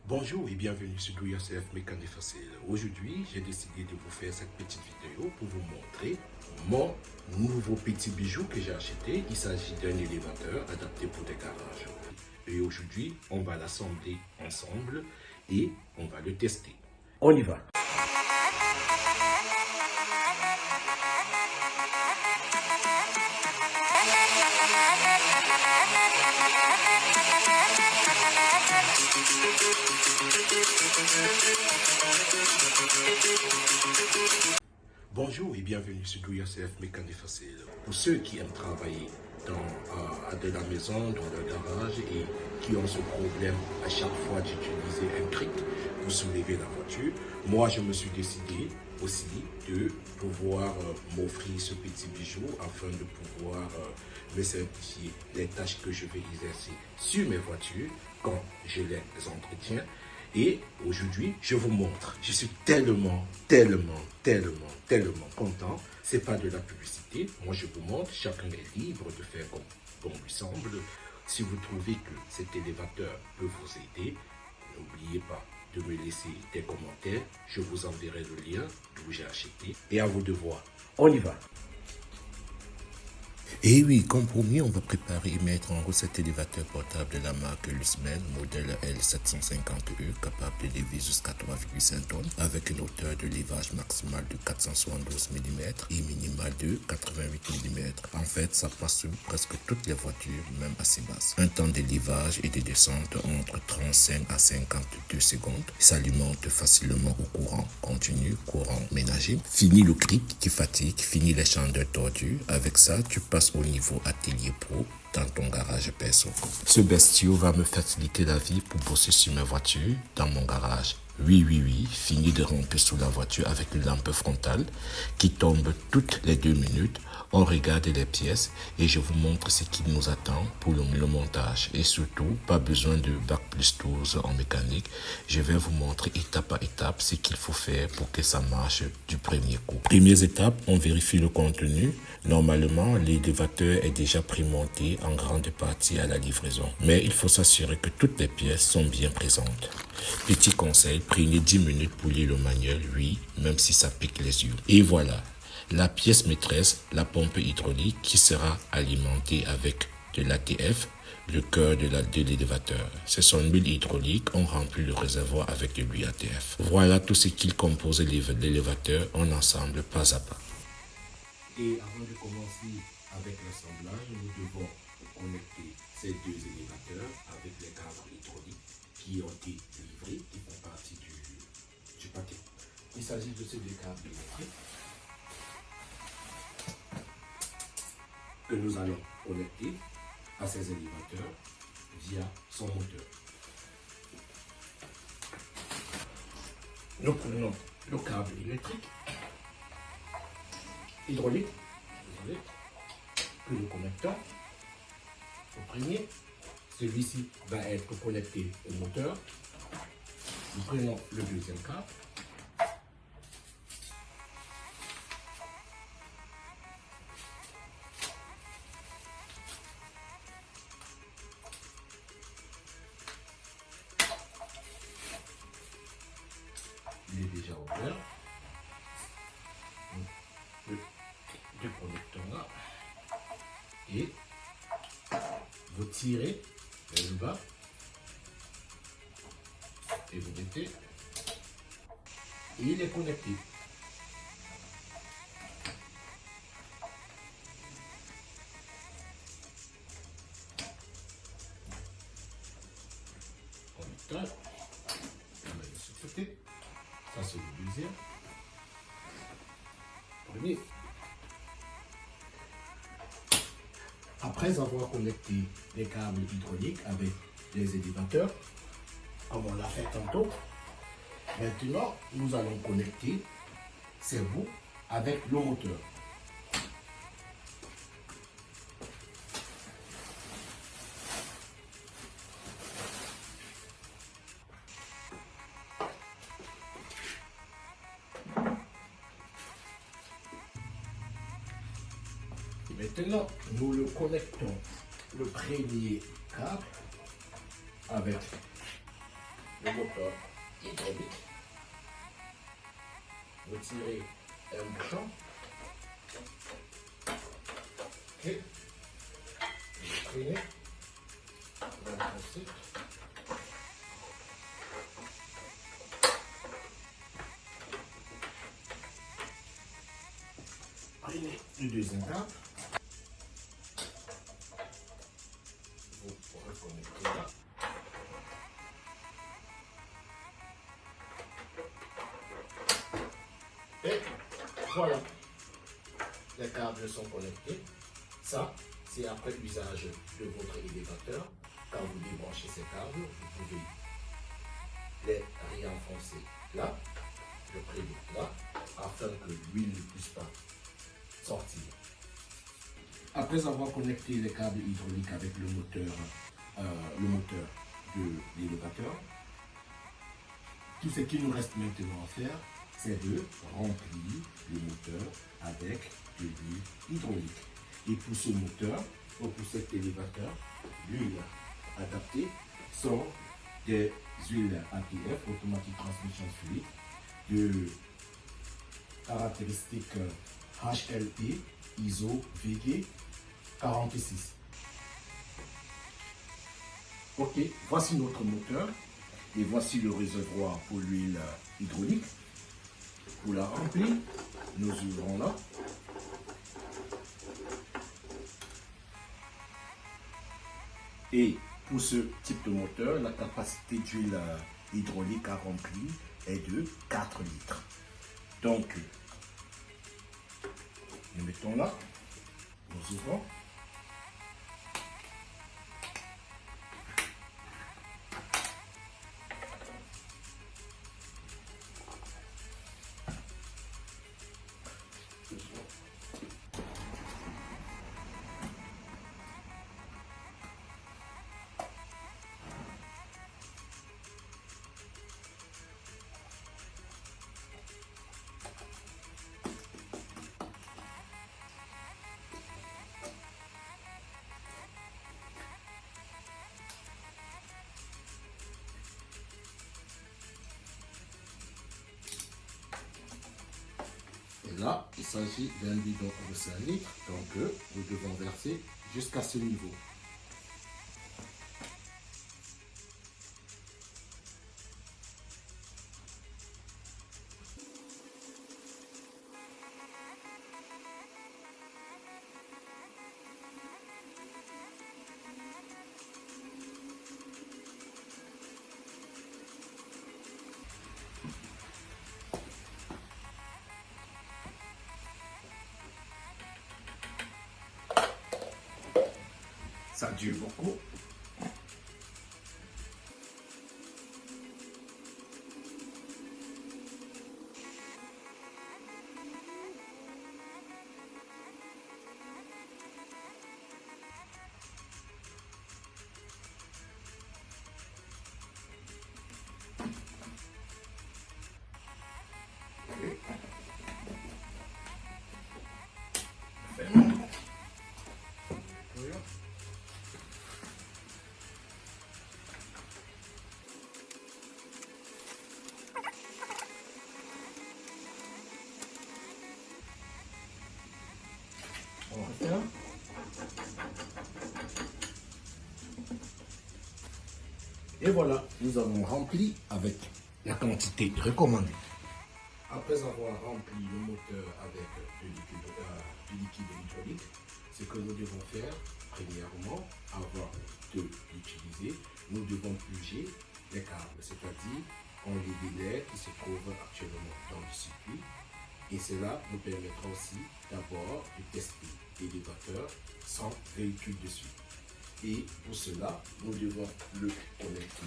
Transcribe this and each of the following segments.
Bonjour et bienvenue sur DoYourself Mécanique Facile. Aujourd'hui, j'ai décidé de vous faire cette petite vidéo pour vous montrer mon nouveau petit bijou que j'ai acheté. Il s'agit d'un élévateur adapté pour des garages. Et aujourd'hui, on va l'assembler ensemble et on va le tester. On y va! Bonjour et bienvenue sur DoYourself Mécanique Facile. Pour ceux qui aiment travailler de la maison, dans le garage et qui ont ce problème à chaque fois d'utiliser un cric pour soulever la voiture, moi je me suis décidé aussi de pouvoir m'offrir ce petit bijou afin de pouvoir me simplifier les tâches que je vais exercer sur mes voitures quand je les entretiens. Et aujourd'hui, je vous montre. Je suis tellement content. C'est pas de la publicité. Moi, je vous montre. Chacun est libre de faire comme lui semble. Si vous trouvez que cet élévateur peut vous aider, n'oubliez pas de me laisser des commentaires. Je vous enverrai le lien d'où j'ai acheté. Et à vous de voir. On y va. Et oui, comme promis, on va préparer et mettre en route cet élévateur portable de la marque Lusmen, modèle L750E, capable de lever jusqu'à 3,5 tonnes, avec une hauteur de levage maximale de 472 mm et minimale de 88 mm. En fait, ça passe sur presque toutes les voitures, même assez basses. Un temps de levage et de descente entre 35 à 52 secondes. Il s'alimente facilement au courant continu, courant ménager. Fini le cric qui fatigue, fini les chandelles tordues. Avec ça, tu passes au niveau atelier pro dans ton garage perso. Ce bestiau va me faciliter la vie pour bosser sur mes voitures dans mon garage. Oui, fini de ramper sous la voiture avec une lampe frontale qui tombe toutes les 2 minutes. On regarde les pièces et je vous montre ce qui nous attend pour le montage. Et surtout, pas besoin de Bac+12 en mécanique. Je vais vous montrer étape à étape ce qu'il faut faire pour que ça marche du premier coup. Première étape, on vérifie le contenu. Normalement, l'élévateur est déjà prémonté en grande partie à la livraison. Mais il faut s'assurer que toutes les pièces sont bien présentes. Petit conseil, prenez 10 minutes pour lire le manuel, oui, même si ça pique les yeux. Et voilà, la pièce maîtresse, la pompe hydraulique qui sera alimentée avec de l'ATF, le cœur de l'élévateur. C'est son huile hydraulique, on remplit le réservoir avec de l'huile ATF. Voilà tout ce qui compose l'élévateur en ensemble, pas à pas. Et avant de commencer avec l'assemblage, nous devons connecter ces deux élévateurs avec les câbles hydrauliques qui ont été livrés, qui font partie du paquet. Il s'agit de ces deux câbles électriques que nous allons connecter à ces élévateurs via son moteur. Nous prenons le câble électrique hydraulique que nous connectons au premier. Celui-ci va être connecté au moteur. Nous prenons le deuxième câble. Il est déjà ouvert. Le déconnectons là. Et vous tirez vers le bas et vous mettez et il est connecté. Connecteur, on va le souffler. Ça c'est le deuxième. Premier. Après avoir connecté les câbles hydrauliques avec les élévateurs, comme on l'a fait tantôt, maintenant nous allons connecter ces bouts avec le moteur. Maintenant, nous le connectons le premier câble avec le moteur hydraulique. Retirez un bouchon. Ok. Traînez. L'enfoncer. Prenez le deuxième câble. Vous reconnectez là. Et voilà, les câbles sont connectés. Ça, c'est après l'usage de votre élévateur. Quand vous débranchez ces câbles, vous pouvez les réenfoncer là, le prévu là, afin que l'huile ne puisse pas sortir. Après avoir connecté les câbles hydrauliques avec le moteur de l'élévateur, tout ce qu'il nous reste maintenant à faire, c'est de remplir le moteur avec de l'huile hydraulique. Et pour ce moteur, ou pour cet élévateur, l'huile adaptée sont des huiles ATF, Automatic Transmission Fluid, de caractéristiques HLE ISO VG 46. Ok, voici notre moteur et voici le réservoir pour l'huile hydraulique. Pour la remplir, nous ouvrons là. Et pour ce type de moteur, la capacité d'huile hydraulique à remplir est de 4 litres. Donc, nous mettons là, nous ouvrons. Là, il s'agit d'un bidon de 5 litres, donc nous devons verser jusqu'à ce niveau. Ça dure beaucoup. Et voilà, nous avons rempli avec la quantité recommandée. Après avoir rempli le moteur avec du liquide hydraulique, ce que nous devons faire, premièrement, avant de l'utiliser, nous devons purger les câbles, c'est-à-dire enlever l'air qui se trouve actuellement dans le circuit. Et cela nous permettra aussi d'abord de tester l'élévateur sans véhicule dessus. Et pour cela, nous devons le connecter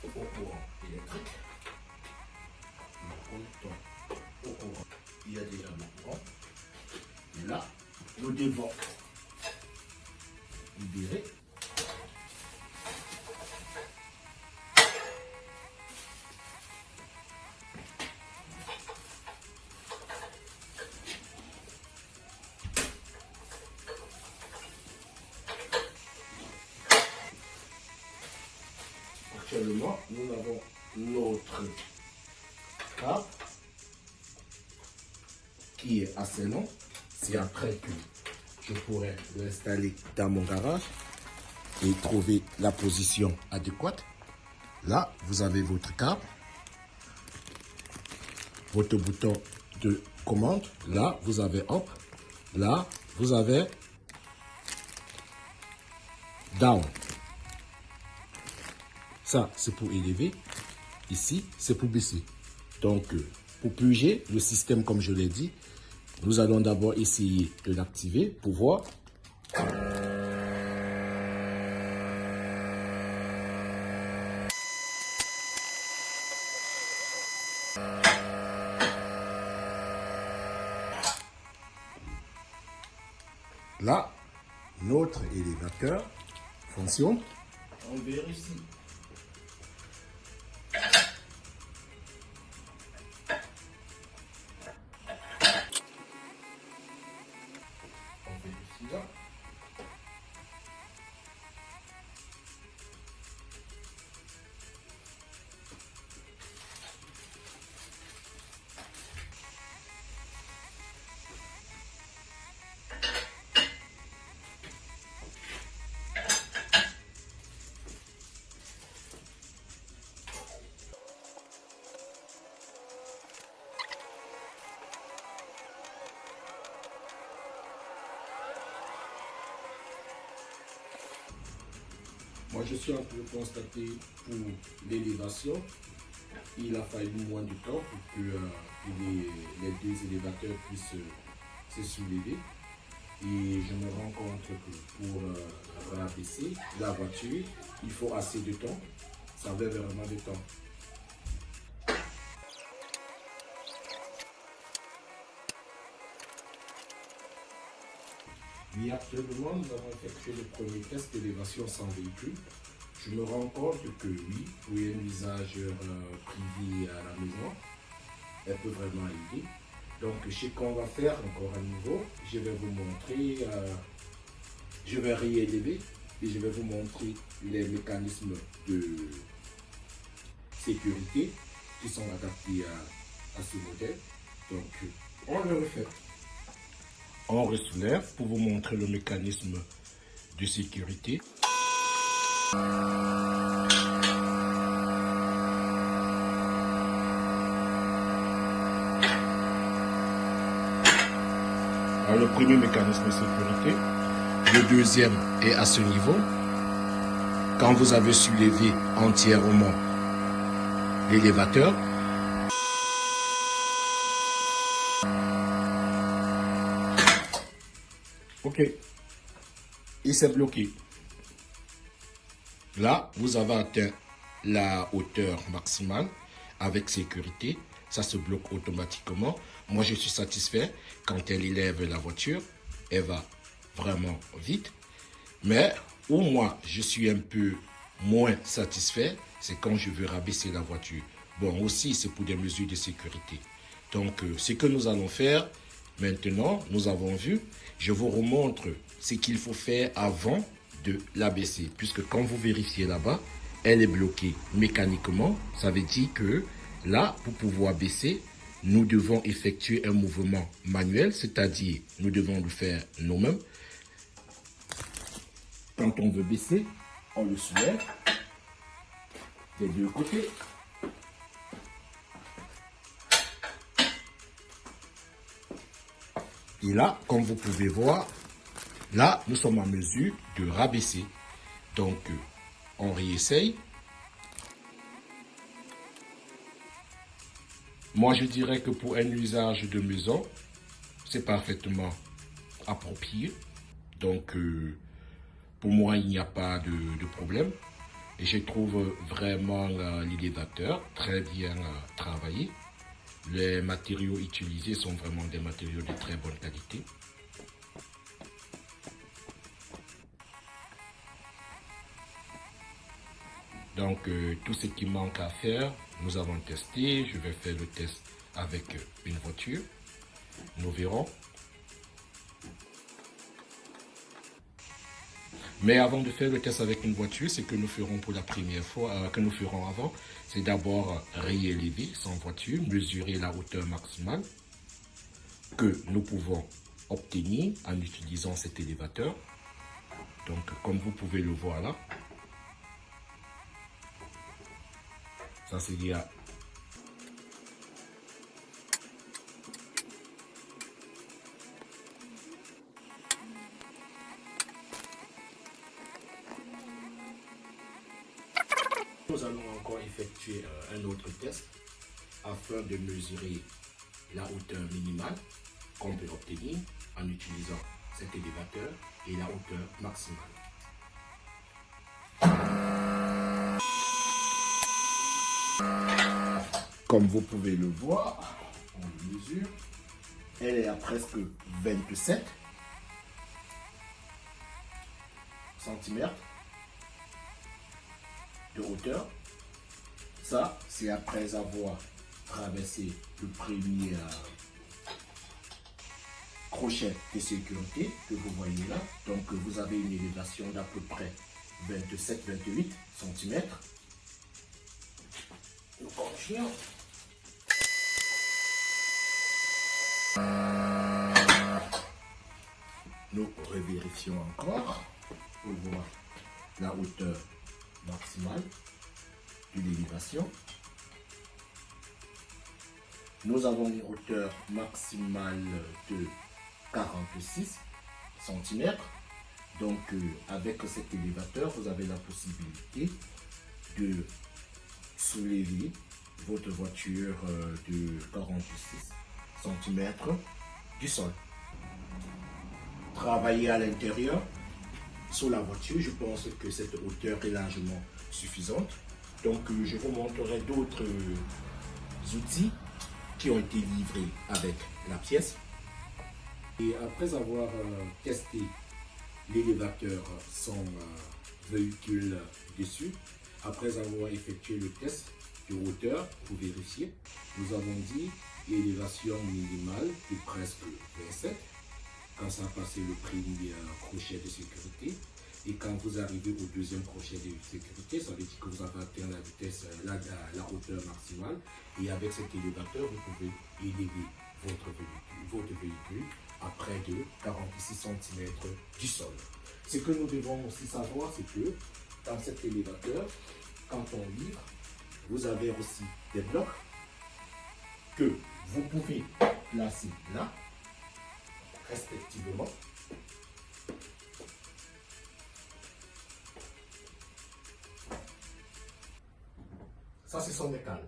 au courant électrique. Nous connectons au courant. Il y a déjà le courant. Et là, nous devons libérer. actuellement, nous avons notre câble qui est assez long. C'est après que je pourrais l'installer dans mon garage et trouver la position adéquate. Là, vous avez votre câble, votre bouton de commande. Là, vous avez up. Là, vous avez down. Ça, c'est pour élever. Ici, c'est pour baisser. Donc, pour purger le système, comme je l'ai dit, nous allons d'abord essayer de l'activer pour voir. Là, notre élévateur fonctionne. On vérifie. On vérifie là. Moi, je suis en train de constater pour l'élévation, il a fallu moins de temps pour que les deux élévateurs puissent se soulever. Et je me rends compte que pour rabaisser la voiture, il faut assez de temps. Ça veut vraiment de temps. Et actuellement, nous avons effectué le premier test d'élévation sans véhicule. Je me rends compte que oui, pour un usage privé à la maison, elle peut vraiment aider. Donc, ce qu'on va faire encore à nouveau, je vais vous montrer, je vais réélever et je vais vous montrer les mécanismes de sécurité qui sont adaptés à ce modèle. Donc, on le refait. On ressoulève pour vous montrer le mécanisme de sécurité. Alors, le premier mécanisme de sécurité, le deuxième est à ce niveau. Quand vous avez soulevé entièrement l'élévateur, ok, il s'est bloqué. Là, vous avez atteint la hauteur maximale avec sécurité. Ça se bloque automatiquement. Moi, je suis satisfait. Quand elle élève la voiture, elle va vraiment vite. Mais où moi, je suis un peu moins satisfait, c'est quand je veux rabaisser la voiture. Bon, aussi, c'est pour des mesures de sécurité. Donc, ce que nous allons faire, maintenant, nous avons vu, je vous remontre ce qu'il faut faire avant de l'abaisser. Puisque quand vous vérifiez là-bas, elle est bloquée mécaniquement. Ça veut dire que là, pour pouvoir baisser, nous devons effectuer un mouvement manuel, c'est-à-dire nous devons le faire nous-mêmes. Quand on veut baisser, on le soulève des deux côtés. Et là, comme vous pouvez voir, là, nous sommes en mesure de rabaisser. Donc, on réessaye. Moi, je dirais que pour un usage de maison, c'est parfaitement approprié. Donc, pour moi, il n'y a pas de problème. Et je trouve vraiment l'élévateur très bien travaillé. Les matériaux utilisés sont vraiment des matériaux de très bonne qualité. Donc, tout ce qui manque à faire, nous avons testé. Je vais faire le test avec une voiture. Nous verrons. Mais avant de faire le test avec une voiture, ce que nous ferons pour la première fois, que nous ferons avant, c'est d'abord réélever son voiture, mesurer la hauteur maximale que nous pouvons obtenir en utilisant cet élévateur. Donc, comme vous pouvez le voir là, ça c'est lié à... Nous allons encore effectuer un autre test afin de mesurer la hauteur minimale qu'on peut obtenir en utilisant cet élévateur et la hauteur maximale. Comme vous pouvez le voir, on le mesure, elle est à presque 27 cm de hauteur. Ça, c'est après avoir traversé le premier crochet de sécurité que vous voyez là. Donc, vous avez une élévation d'à peu près 27-28 cm. Nous continuons. Nous revérifions encore pour voir la hauteur maximale de l'élévation. Nous avons une hauteur maximale de 46 cm. Donc, avec cet élévateur, vous avez la possibilité de soulever votre voiture de 46 cm du sol. Travailler à l'intérieur, sur la voiture, je pense que cette hauteur est largement suffisante. Donc, je vous montrerai d'autres outils qui ont été livrés avec la pièce. Et après avoir testé l'élévateur sans véhicule dessus, après avoir effectué le test de hauteur pour vérifier, nous avons dit élévation minimale de presque 27 quand ça a passé le premier crochet de sécurité. Et quand vous arrivez au deuxième crochet de sécurité, ça veut dire que vous avez atteint la vitesse, la hauteur maximale. Et avec cet élévateur, vous pouvez élever votre véhicule à près de 46 cm du sol. Ce que nous devons aussi savoir, c'est que dans cet élévateur, quand on livre, vous avez aussi des blocs que vous pouvez placer là, respectivement. Ça, ce sont des cales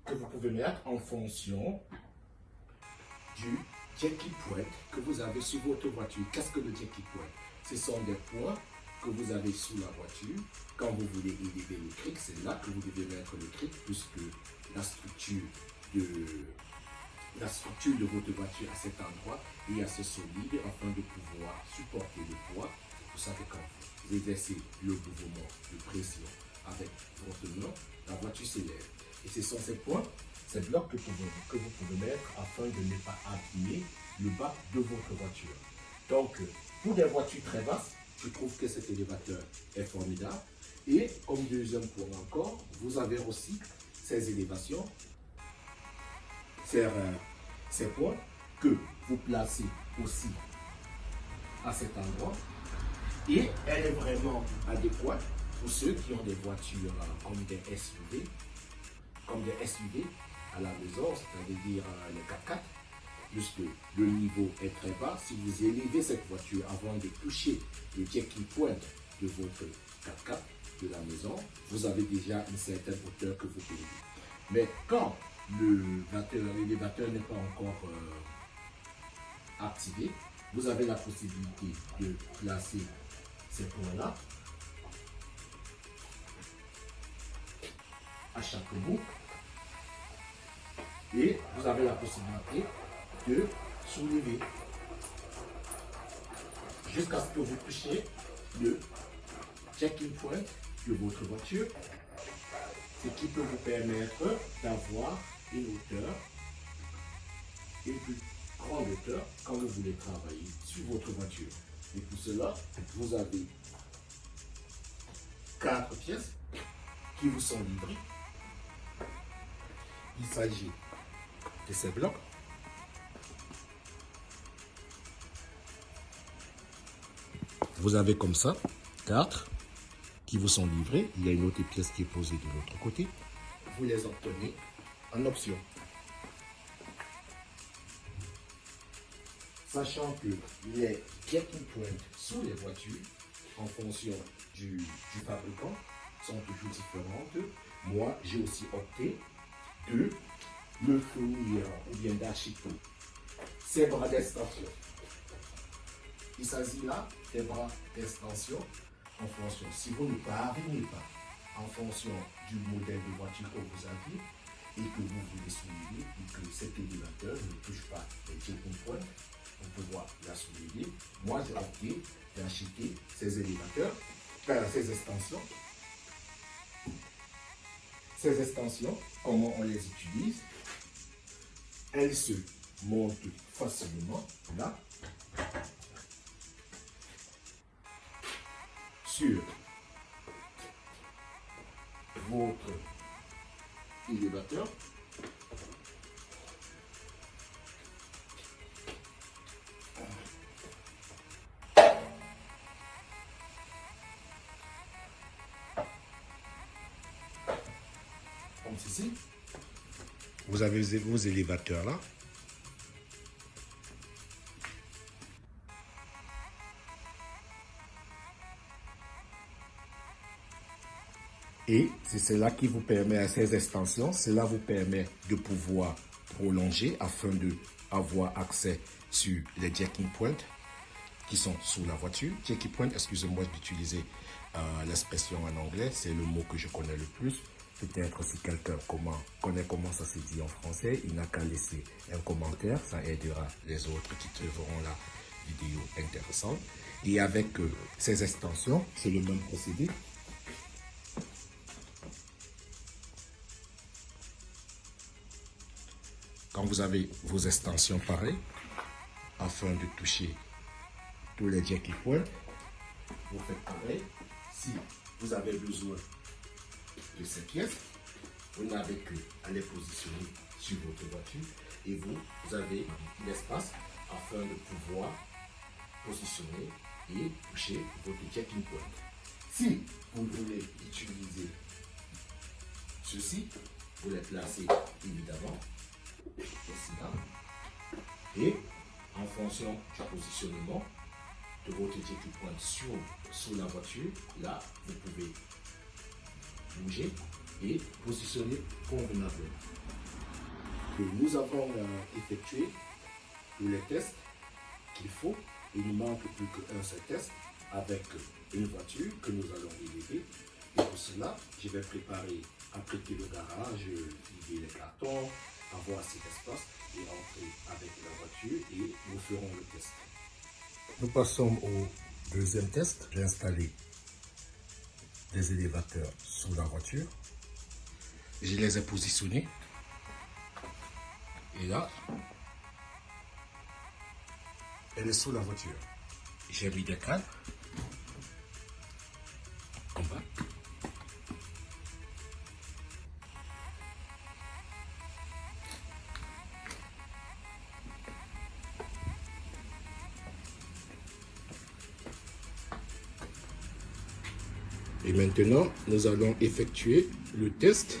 que vous pouvez mettre en fonction du jackie point que vous avez sur votre voiture. Qu'est-ce que le jackie point? Ce sont des points que vous avez sous la voiture. Quand vous voulez élever le cric, c'est là que vous devez mettre le cric, puisque la structure de votre voiture à cet endroit est assez solide afin de pouvoir supporter le poids. C'est pour ça que quand vous exercez le mouvement de pression avec votre main, la voiture s'élève. Et ce sont ces points, ces blocs que vous pouvez mettre afin de ne pas abîmer le bas de votre voiture. Donc, pour des voitures très basses, je trouve que cet élévateur est formidable. Et comme deuxième point encore, vous avez aussi ces élévations, ces points que vous placez aussi à cet endroit. Et elle est vraiment adéquate pour ceux qui ont des voitures comme des SUV, à la maison, c'est-à-dire les 4x4, puisque le niveau est très bas. Si vous élevez cette voiture avant de toucher le jacking point de votre 4x4 de la maison, vous avez déjà une certaine hauteur que vous pouvez. Mais quand l'élévateur n'est pas encore activé, vous avez la possibilité de placer ces points-là à chaque bout et vous avez la possibilité de soulever jusqu'à ce que vous touchiez le jacking point de votre voiture, ce qui peut vous permettre d'avoir une hauteur, une plus grande hauteur quand vous voulez travailler sur votre voiture. Et pour cela, vous avez 4 pièces qui vous sont livrées. Il s'agit de ces blocs. Vous avez comme ça 4 qui vous sont livrés. Il y a une autre pièce qui est posée de l'autre côté. Vous les obtenez en option. Sachant que les jacking points sous les voitures, en fonction du fabricant, sont toujours différentes. Moi, j'ai aussi opté de me fournir ou bien d'acheter ces bras d'extension. Il s'agit là des bras d'extension en fonction. Si vous ne parvenez pas en fonction du modèle de voiture que vous aviez et que vous voulez soulever et que cet élévateur ne touche pas les jacking points pour pouvoir la soulever, moi j'ai opté d'acheter ces élévateurs, ces extensions. Ces extensions, comment on les utilise? Elles se montent facilement là sur votre élévateur. Comme ceci. Vous avez vos élévateurs là. Et c'est cela qui vous permet, à ces extensions, cela vous permet de pouvoir prolonger afin de avoir accès sur les jacking points qui sont sous la voiture. Jacking point, excusez-moi d'utiliser l'expression en anglais, c'est le mot que je connais le plus. Peut-être si quelqu'un connaît comment ça se dit en français, il n'a qu'à laisser un commentaire, ça aidera les autres qui trouveront la vidéo intéressante. Et avec ces extensions, c'est le même procédé. Quand vous avez vos extensions pareilles, afin de toucher tous les jacking points, vous faites pareil. Si vous avez besoin de ces pièces, vous n'avez qu'à les positionner sur votre voiture et vous avez l'espace afin de pouvoir positionner et toucher votre jacking point. Si vous voulez utiliser ceci, vous les placez évidemment ici là, et en fonction du positionnement de votre jacking point sur la voiture, là vous pouvez bouger et positionner convenablement. Et nous avons effectué tous les tests qu'il faut. Il ne manque plus qu'un seul test avec une voiture que nous allons élever. Et pour cela, je vais préparer, apprêter le garage, vider les cartons, avoir cet espace et rentrer avec la voiture et nous ferons le test. Nous passons au deuxième test. J'ai installé des élévateurs sous la voiture. Je les ai positionnés. Et là, elle est sous la voiture. J'ai mis des câbles en bas. Et maintenant, nous allons effectuer le test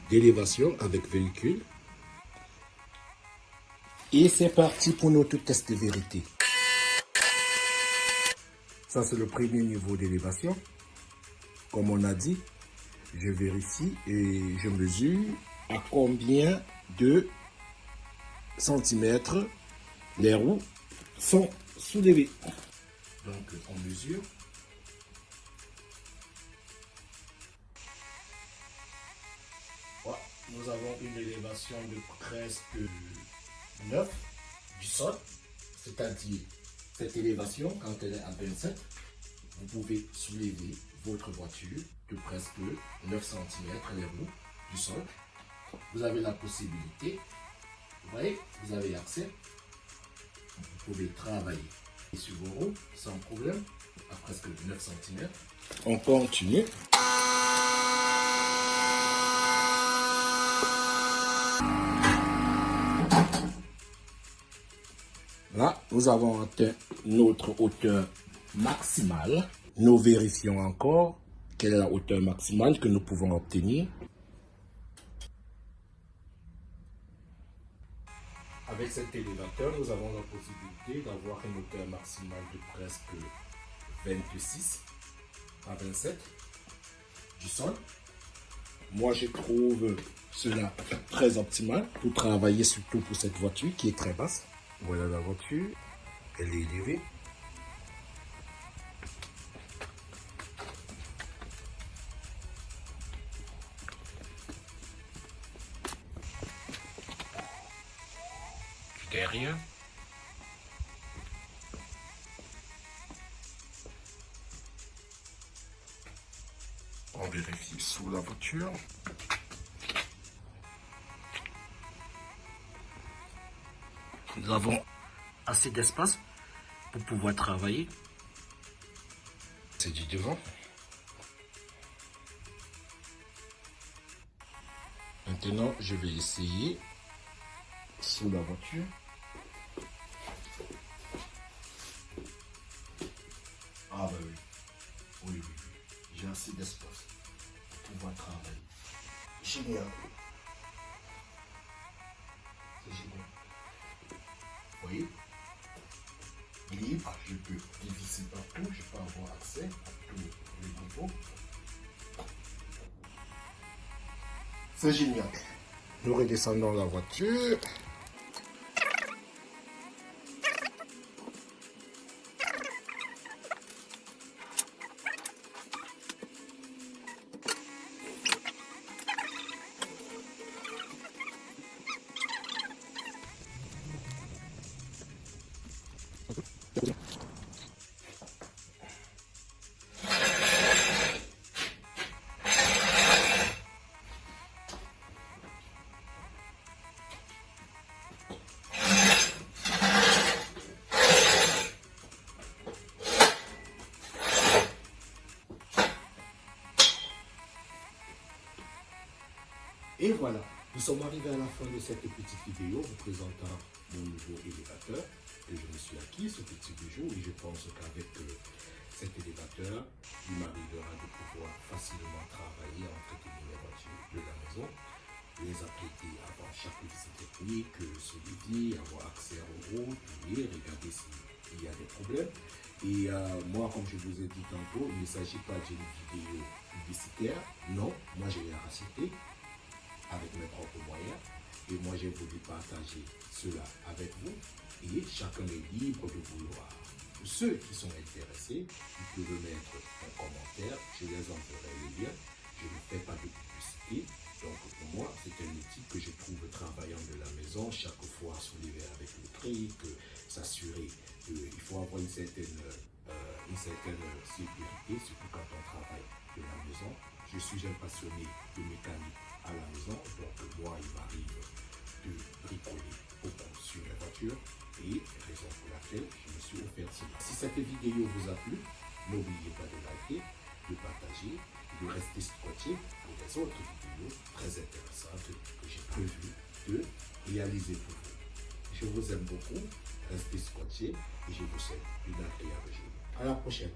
d'élévation avec véhicule. Et c'est parti pour notre test de vérité. Ça, c'est le premier niveau d'élévation. Comme on a dit, je vérifie et je mesure à combien de centimètres les roues sont soulevées. Donc, on mesure. Voilà, nous avons une élévation de presque 9 du sol, c'est-à-dire cette élévation, quand elle est à 27, vous pouvez soulever votre voiture de presque 9 cm les roues du sol. Vous avez la possibilité, vous voyez, vous avez accès, vous pouvez travailler sur vos roues sans problème à presque 9 cm. On continue. Nous avons atteint notre hauteur maximale. Nous vérifions encore quelle est la hauteur maximale que nous pouvons obtenir. Avec cet élévateur, nous avons la possibilité d'avoir une hauteur maximale de presque 26 à 27 du sol. Moi, je trouve cela très optimal pour travailler, surtout pour cette voiture qui est très basse. Voilà la voiture, elle est élevée. Derrière. On vérifie sous la voiture. Nous avons assez d'espace pour pouvoir travailler. C'est du devant. Maintenant, je vais essayer sous la voiture. Ah bah oui. Oui. J'ai assez d'espace pour pouvoir travailler. Génial. C'est génial. Vous voyez? Libre, je peux dévisser partout, je peux avoir accès à tous les niveaux. C'est génial. Nous redescendons la voiture. Et voilà, nous sommes arrivés à la fin de cette petite vidéo vous présentant mon nouveau élévateur que je me suis acquis ce petit bijou et je pense qu'avec cet élévateur, il m'arrivera de pouvoir facilement travailler, entretenir les voitures de la maison, les apprêter avant chaque visite technique, se lever, avoir accès aux routes, regarder s'il y a des problèmes. Et moi, comme je vous ai dit tantôt, il ne s'agit pas d'une vidéo publicitaire, non, moi j'ai rien racheté avec mes propres moyens et moi j'ai voulu partager cela avec vous et chacun est libre de vouloir. Pour ceux qui sont intéressés, ils peuvent mettre un commentaire, je les enverrai le lien, je ne fais pas de publicité, donc pour moi c'est un outil que je trouve travaillant de la maison, chaque fois soulever avec le trick, s'assurer qu'il faut avoir une certaine sécurité, surtout quand on travaille de la maison. Je suis un passionné de mécanique à la maison, donc moi il m'arrive de bricoler beaucoup sur mes voitures et raison pour laquelle je me suis offert cela. Si cette vidéo vous a plu, n'oubliez pas de liker, de partager, de rester scotché pour les autres vidéos très intéressantes que j'ai prévu de réaliser pour vous. Je vous aime beaucoup, restez scotché et je vous souhaite une agréable journée. À la prochaine.